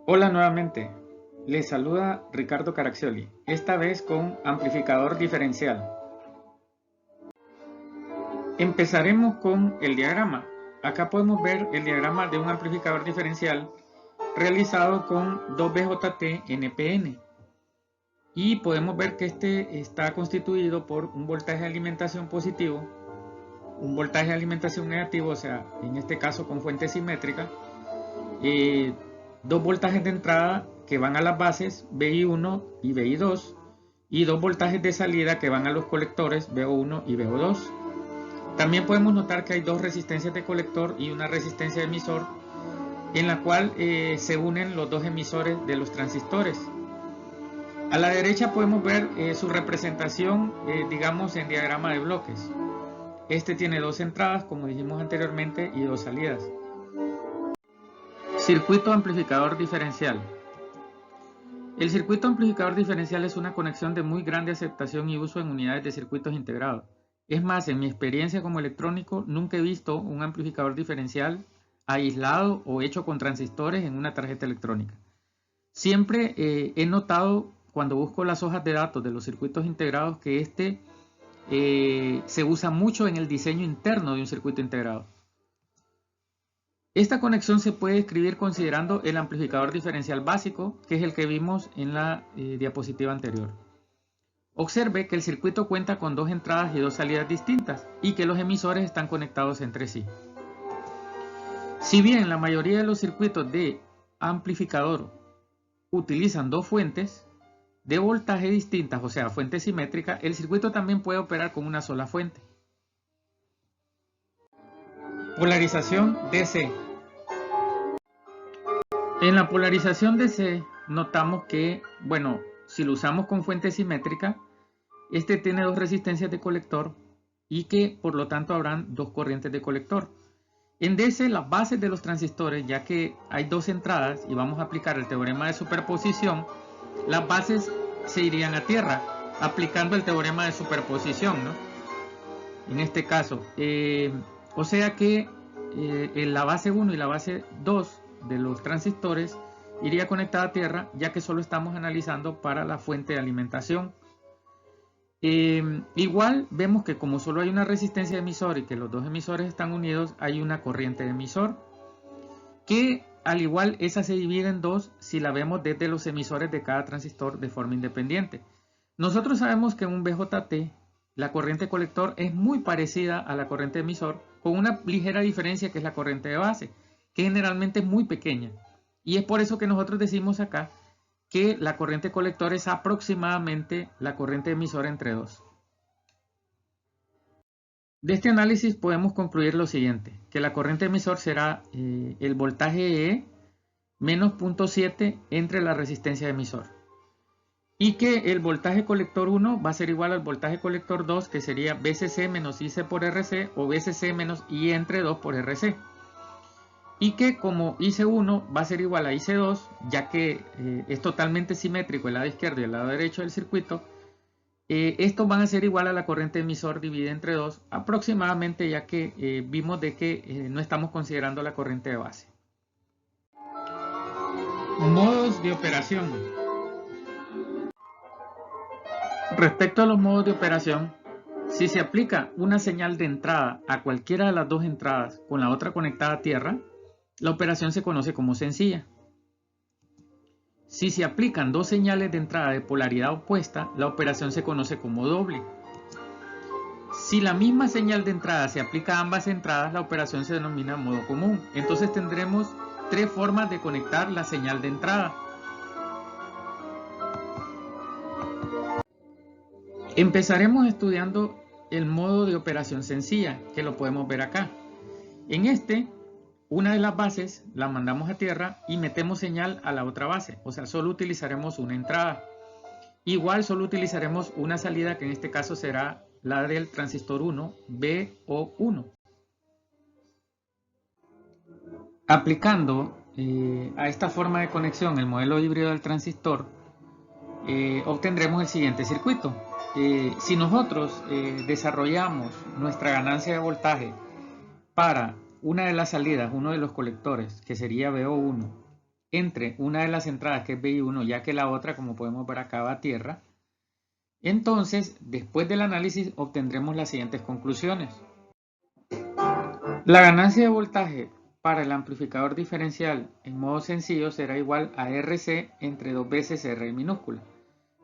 Hola nuevamente, les saluda Ricardo Caraccioli, esta vez con amplificador diferencial. Empezaremos con el diagrama. Acá podemos ver el diagrama de un amplificador diferencial realizado con 2BJT NPN. Y podemos ver que este está constituido por un voltaje de alimentación positivo, un voltaje de alimentación negativo, o sea, en este caso con fuente simétrica, dos voltajes de entrada que van a las bases VI1 y VI2 y dos voltajes de salida que van a los colectores VO1 y VO2. También podemos notar que hay dos resistencias de colector y una resistencia de emisor en la cual se unen los dos emisores de los transistores. A la derecha podemos ver su representación, digamos, en diagrama de bloques. Este tiene dos entradas, como dijimos anteriormente, y dos salidas. Circuito amplificador diferencial. El circuito amplificador diferencial es una conexión de muy grande aceptación y uso en unidades de circuitos integrados. Es más, en mi experiencia como electrónico, nunca he visto un amplificador diferencial aislado o hecho con transistores en una tarjeta electrónica. Siempre he notado cuando busco las hojas de datos de los circuitos integrados que se usa mucho en el diseño interno de un circuito integrado. Esta conexión se puede escribir considerando el amplificador diferencial básico, que es el que vimos en la diapositiva anterior. Observe que el circuito cuenta con dos entradas y dos salidas distintas y que los emisores están conectados entre sí. Si bien la mayoría de los circuitos de amplificador utilizan dos fuentes de voltaje distintas, o sea, fuente simétrica, el circuito también puede operar con una sola fuente. Polarización DC. En la polarización DC notamos que, bueno, si lo usamos con fuente simétrica, este tiene dos resistencias de colector y que por lo tanto habrán dos corrientes de colector. En DC las bases de los transistores, ya que hay dos entradas y vamos a aplicar el teorema de superposición, las bases se irían a tierra aplicando el teorema de superposición, ¿no? En este caso, o sea que en la base 1 y la base 2 de los transistores iría conectada a tierra, ya que solo estamos analizando para la fuente de alimentación. Igual vemos que como solo hay una resistencia de emisor y que los dos emisores están unidos, hay una corriente de emisor que al igual esa se divide en dos si la vemos desde los emisores de cada transistor de forma independiente. Nosotros sabemos que en un BJT la corriente colector es muy parecida a la corriente emisor, con una ligera diferencia que es la corriente de base, que generalmente es muy pequeña. Y es por eso que nosotros decimos acá que la corriente colector es aproximadamente la corriente emisora entre dos. De este análisis podemos concluir lo siguiente, que la corriente emisor será el voltaje E menos 0.7 entre la resistencia de emisor. Y que el voltaje colector 1 va a ser igual al voltaje colector 2, que sería VCC menos IC por RC o VCC menos I entre 2 por RC. Y que como IC1 va a ser igual a IC2, ya que es totalmente simétrico el lado izquierdo y el lado derecho del circuito, estos van a ser igual a la corriente emisor dividida entre 2 aproximadamente, ya que vimos de que no estamos considerando la corriente de base. Modos de operación. Respecto a los modos de operación, si se aplica una señal de entrada a cualquiera de las dos entradas con la otra conectada a tierra, la operación se conoce como sencilla. Si se aplican dos señales de entrada de polaridad opuesta, la operación se conoce como doble. Si la misma señal de entrada se aplica a ambas entradas, la operación se denomina modo común. Entonces tendremos tres formas de conectar la señal de entrada. Empezaremos estudiando el modo de operación sencilla, que lo podemos ver acá. En este, una de las bases la mandamos a tierra y metemos señal a la otra base, o sea, solo utilizaremos una entrada. Igual solo utilizaremos una salida, que en este caso será la del transistor 1, VO1. Aplicando a esta forma de conexión el modelo híbrido del transistor, obtendremos el siguiente circuito. Si nosotros desarrollamos nuestra ganancia de voltaje para una de las salidas, uno de los colectores, que sería VO1, entre una de las entradas que es BI1, ya que la otra, como podemos ver acá, va a tierra, entonces, después del análisis obtendremos las siguientes conclusiones. La ganancia de voltaje para el amplificador diferencial en modo sencillo será igual a RC entre 2 veces R minúscula.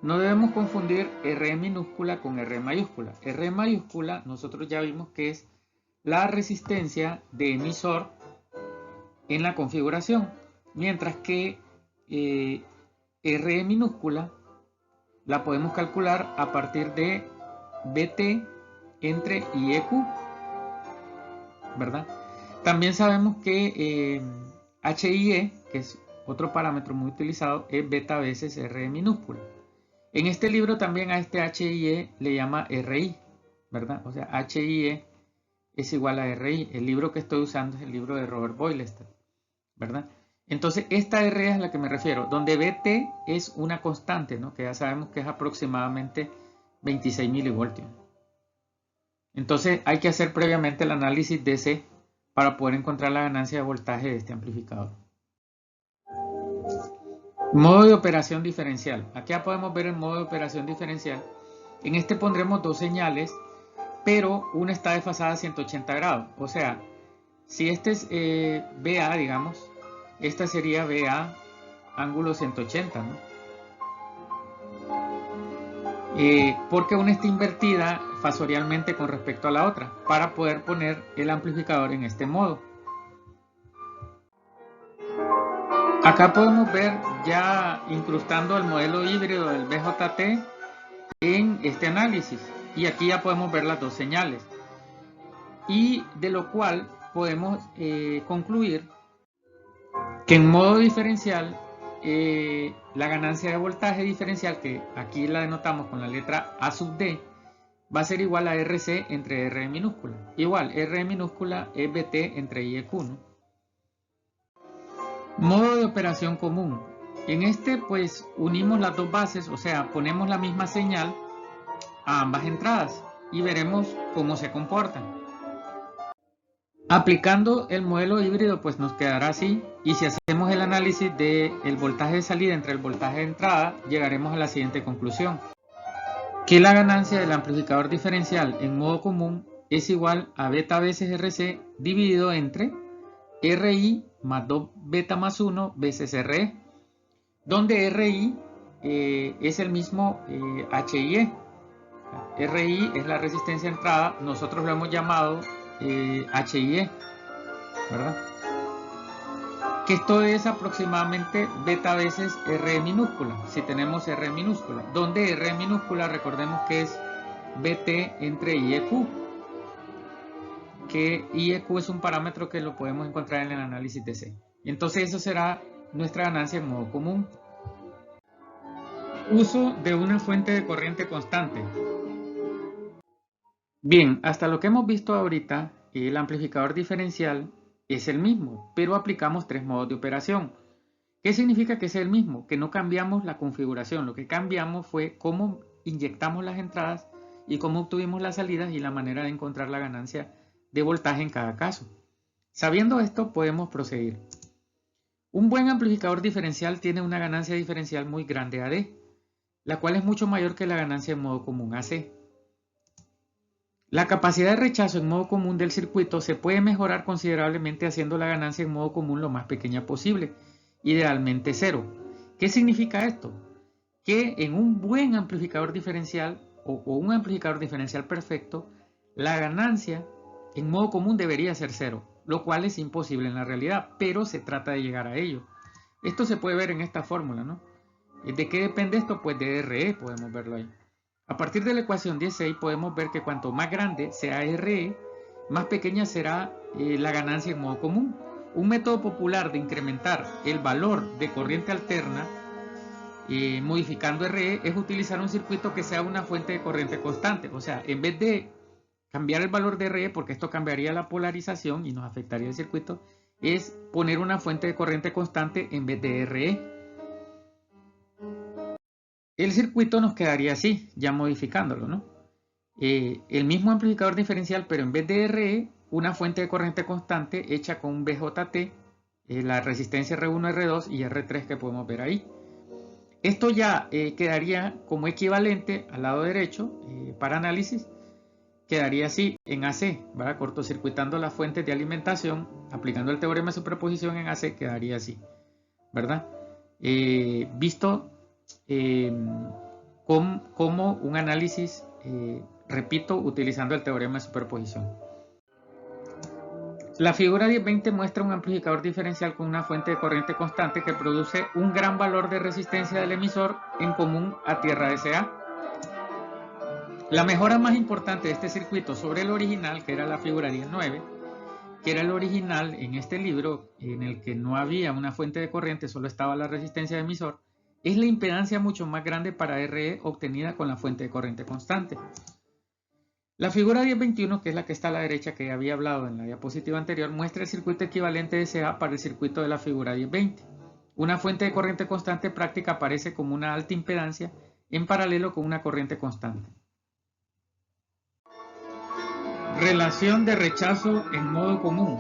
No debemos confundir R minúscula con R mayúscula. R mayúscula nosotros ya vimos que es la resistencia de emisor en la configuración, mientras que R minúscula la podemos calcular a partir de BT entre IEQ, ¿verdad? También sabemos que HIE, que es otro parámetro muy utilizado, es beta veces R minúscula. En este libro también a este HIE le llama RI, ¿verdad? O sea, HIE es igual a RI. El libro que estoy usando es el libro de Robert Boylestad, ¿verdad? Entonces, esta R es a la que me refiero, donde BT es una constante, ¿no? Que ya sabemos que es aproximadamente 26 milivoltios. Entonces, hay que hacer previamente el análisis DC para poder encontrar la ganancia de voltaje de este amplificador. Modo de operación diferencial. Aquí ya podemos ver el modo de operación diferencial. En este pondremos dos señales, pero una está desfasada a 180 grados. O sea, si este es BA, digamos, esta sería BA ángulo 180, ¿no? Porque una está invertida fasorialmente con respecto a la otra, para poder poner el amplificador en este modo. Acá podemos ver ya incrustando el modelo híbrido del BJT en este análisis. Y aquí ya podemos ver las dos señales. Y de lo cual podemos concluir que en modo diferencial la ganancia de voltaje diferencial, que aquí la denotamos con la letra A sub D, va a ser igual a RC entre R minúscula. Igual, R minúscula es BT entre IEQ, ¿no? Modo de operación común. En este pues unimos las dos bases, o sea, ponemos la misma señal a ambas entradas y veremos cómo se comportan. Aplicando el modelo híbrido pues nos quedará así, y si hacemos el análisis del voltaje de salida entre el voltaje de entrada, llegaremos a la siguiente conclusión: que la ganancia del amplificador diferencial en modo común es igual a beta veces RC dividido entre RI más 2 beta más 1 veces RE, donde RI es el mismo HIE. RI es la resistencia de entrada, nosotros lo hemos llamado HIE, ¿verdad? Que esto es aproximadamente beta veces R minúscula, si tenemos R minúscula, donde R minúscula recordemos que es BT entre IEQ, que IEQ es un parámetro que lo podemos encontrar en el análisis DC. Entonces eso será nuestra ganancia en modo común. Uso de una fuente de corriente constante. Bien, hasta lo que hemos visto ahorita, el amplificador diferencial es el mismo, pero aplicamos tres modos de operación. ¿Qué significa que es el mismo? Que no cambiamos la configuración, lo que cambiamos fue cómo inyectamos las entradas y cómo obtuvimos las salidas y la manera de encontrar la ganancia de voltaje en cada caso. Sabiendo esto, podemos proseguir. Un buen amplificador diferencial tiene una ganancia diferencial muy grande AD, la cual es mucho mayor que la ganancia en modo común AC. La capacidad de rechazo en modo común del circuito se puede mejorar considerablemente haciendo la ganancia en modo común lo más pequeña posible, idealmente cero. ¿Qué significa esto? Que en un buen amplificador diferencial o un amplificador diferencial perfecto, la ganancia en modo común debería ser cero, lo cual es imposible en la realidad, pero se trata de llegar a ello. Esto se puede ver en esta fórmula, ¿no? ¿De qué depende esto? Pues de RE, podemos verlo ahí. A partir de la ecuación 16 podemos ver que cuanto más grande sea RE, más pequeña será la ganancia en modo común. Un método popular de incrementar el valor de corriente alterna modificando RE es utilizar un circuito que sea una fuente de corriente constante. O sea, en vez de cambiar el valor de RE, porque esto cambiaría la polarización y nos afectaría el circuito, es poner una fuente de corriente constante en vez de RE. El circuito nos quedaría así, ya modificándolo, ¿no? El mismo amplificador diferencial, pero en vez de RE, una fuente de corriente constante hecha con un BJT, la resistencia R1, R2 y R3 que podemos ver ahí. Esto ya quedaría como equivalente al lado derecho para análisis. Quedaría así en AC, ¿verdad? Cortocircuitando las fuentes de alimentación, aplicando el teorema de superposición en AC, quedaría así, ¿verdad? Visto como un análisis, repito, utilizando el teorema de superposición. La figura 1020 muestra un amplificador diferencial con una fuente de corriente constante que produce un gran valor de resistencia del emisor en común a tierra de Ca. La mejora más importante de este circuito sobre el original, que era la figura 10.9, que era el original en este libro, en el que no había una fuente de corriente, solo estaba la resistencia del emisor, es la impedancia mucho más grande para RE obtenida con la fuente de corriente constante. La figura 1021, que es la que está a la derecha, que ya había hablado en la diapositiva anterior, muestra el circuito equivalente de Ca para el circuito de la figura 1020. Una fuente de corriente constante práctica aparece como una alta impedancia en paralelo con una corriente constante. Relación de rechazo en modo común.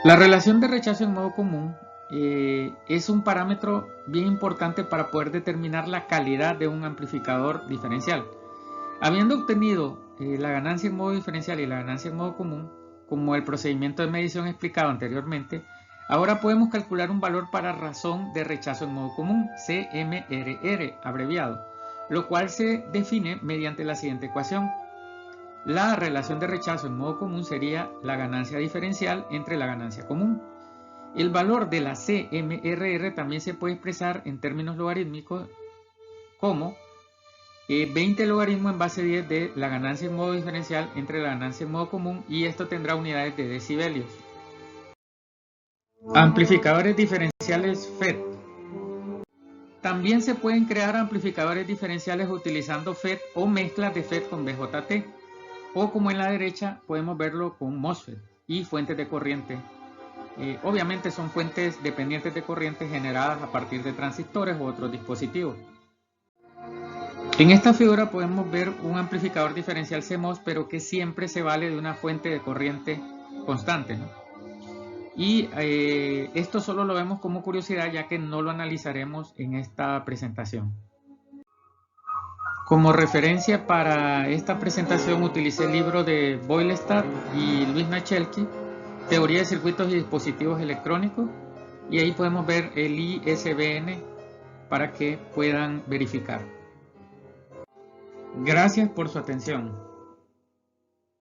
La relación de rechazo en modo común es un parámetro bien importante para poder determinar la calidad de un amplificador diferencial. Habiendo obtenido la ganancia en modo diferencial y la ganancia en modo común, como el procedimiento de medición explicado anteriormente, ahora podemos calcular un valor para razón de rechazo en modo común, CMRR abreviado, lo cual se define mediante la siguiente ecuación. La relación de rechazo en modo común sería la ganancia diferencial entre la ganancia común. El valor de la CMRR también se puede expresar en términos logarítmicos como 20 logaritmo en base 10 de la ganancia en modo diferencial entre la ganancia en modo común, y esto tendrá unidades de decibelios. Amplificadores diferenciales FET. También se pueden crear amplificadores diferenciales utilizando FET o mezclas de FET con BJT, o como en la derecha podemos verlo con MOSFET y fuentes de corriente. Obviamente son fuentes dependientes de corriente generadas a partir de transistores u otros dispositivos. En esta figura podemos ver un amplificador diferencial CMOS, pero que siempre se vale de una fuente de corriente constante, ¿no? Y esto solo lo vemos como curiosidad, ya que no lo analizaremos en esta presentación. Como referencia para esta presentación utilicé el libro de Boylestad y Luis Nachelki, Teoría de circuitos y dispositivos electrónicos, y ahí podemos ver el ISBN para que puedan verificar. Gracias por su atención.